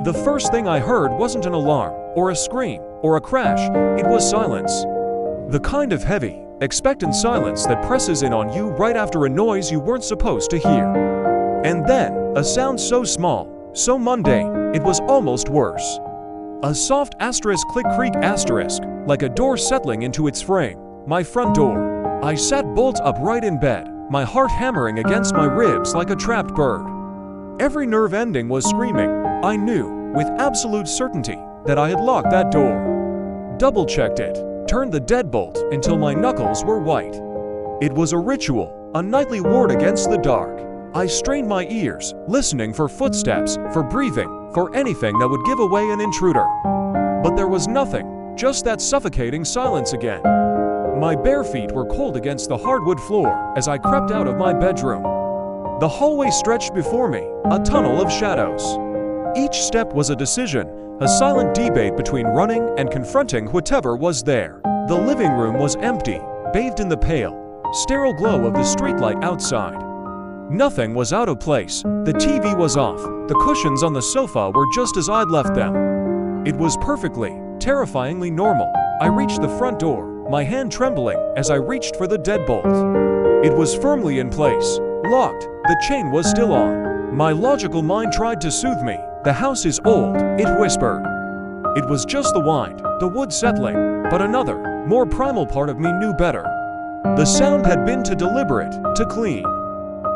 The first thing I heard wasn't an alarm, or a scream, or a crash, it was silence. The kind of heavy, expectant silence that presses in on you right after a noise you weren't supposed to hear. And then, a sound so small, so mundane, it was almost worse. A soft asterisk click creak asterisk, like a door settling into its frame. My front door. I sat bolt upright in bed, my heart hammering against my ribs like a trapped bird. Every nerve ending was screaming. I knew, with absolute certainty, that I had locked that door. Double-checked it, turned the deadbolt until my knuckles were white. It was a ritual, a nightly ward against the dark. I strained my ears, listening for footsteps, for breathing, for anything that would give away an intruder. But there was nothing, just that suffocating silence again. My bare feet were cold against the hardwood floor as I crept out of my bedroom. The hallway stretched before me, a tunnel of shadows. Each step was a decision, a silent debate between running and confronting whatever was there. The living room was empty, bathed in the pale, sterile glow of the streetlight outside. Nothing was out of place, the TV was off, the cushions on the sofa were just as I'd left them. It was perfectly, terrifyingly normal. I reached the front door, my hand trembling as I reached for the deadbolt. It was firmly in place, locked, the chain was still on. My logical mind tried to soothe me. The house is old, it whispered. It was just the wind, the wood settling, but another, more primal part of me knew better. The sound had been too deliberate, too clean.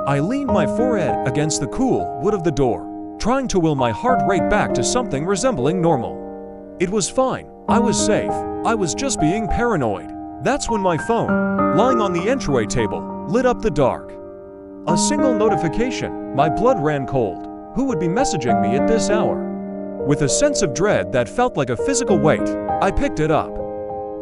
I leaned my forehead against the cool wood of the door, trying to will my heart rate back to something resembling normal. It was fine, I was safe, I was just being paranoid. That's when my phone, lying on the entryway table, lit up the dark. A single notification, my blood ran cold. Who would be messaging me at this hour? With a sense of dread that felt like a physical weight, I picked it up.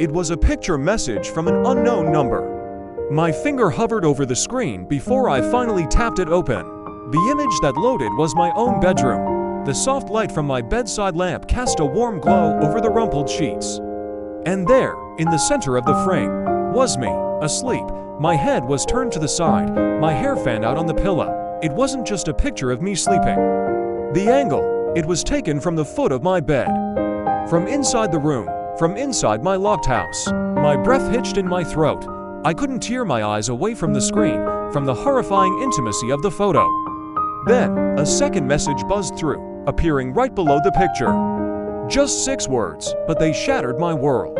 It was a picture message from an unknown number. My finger hovered over the screen before I finally tapped it open. The image that loaded was my own bedroom. The soft light from my bedside lamp cast a warm glow over the rumpled sheets. And there, in the center of the frame, was me, asleep. My head was turned to the side, my hair fanned out on the pillow. It wasn't just a picture of me sleeping. The angle, it was taken from the foot of my bed. From inside the room, from inside my locked house. My breath hitched in my throat. I couldn't tear my eyes away from the screen, from the horrifying intimacy of the photo. Then, a second message buzzed through, appearing right below the picture. Just 6 words, but they shattered my world.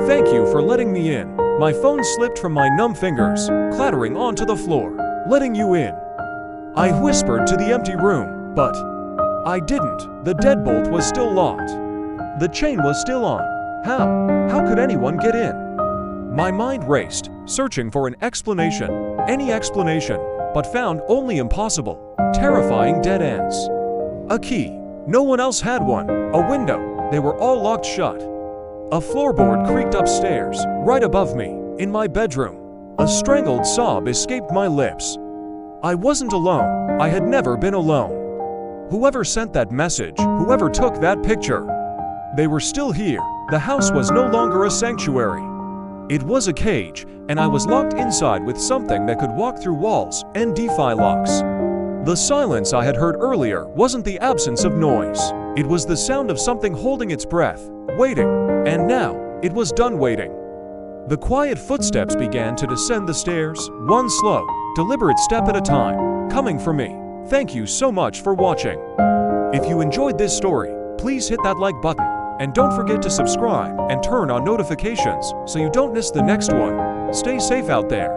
Thank you for letting me in. My phone slipped from my numb fingers, clattering onto the floor. Letting you in. I whispered to the empty room, but I didn't. The deadbolt was still locked. The chain was still on. How could anyone get in? My mind raced, searching for an explanation, any explanation, but found only impossible, terrifying dead ends. A key. No one else had one. A window. They were all locked shut. A floorboard creaked upstairs, right above me, in my bedroom. A strangled sob escaped my lips. I wasn't alone. I had never been alone. Whoever sent that message, whoever took that picture, they were still here. The house was no longer a sanctuary. It was a cage, and I was locked inside with something that could walk through walls and defy locks. The silence I had heard earlier wasn't the absence of noise. It was the sound of something holding its breath, waiting, and now, it was done waiting. The quiet footsteps began to descend the stairs, one slow, deliberate step at a time, coming for me. Thank you so much for watching. If you enjoyed this story, please hit that like button, and don't forget to subscribe and turn on notifications so you don't miss the next one. Stay safe out there.